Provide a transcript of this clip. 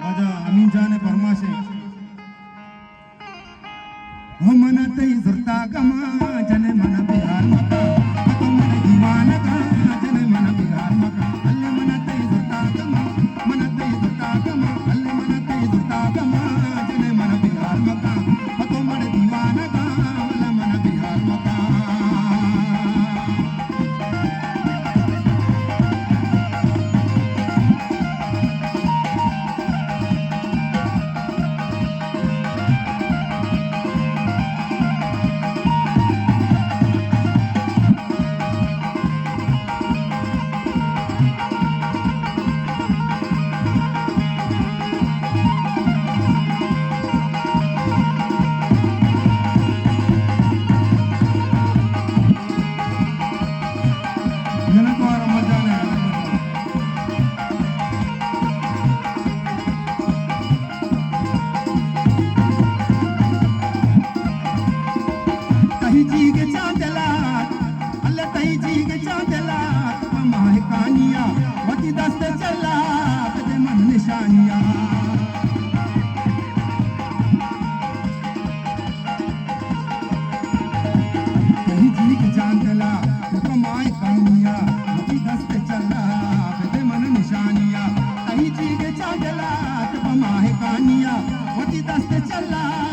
माझ्या अमीन जाने फरमाशे हो मना तई जुरता गमा जने मन बिहार मका तो मन दीवान का जने मन बिहार मका अल्ले मना तई जुरता गमा मन तई जुरता गमा अल्ले मना तई जुरता गमा जने मन बिहार मका तो मन दीवान का अल्ले मन बिहार मका दस्त चला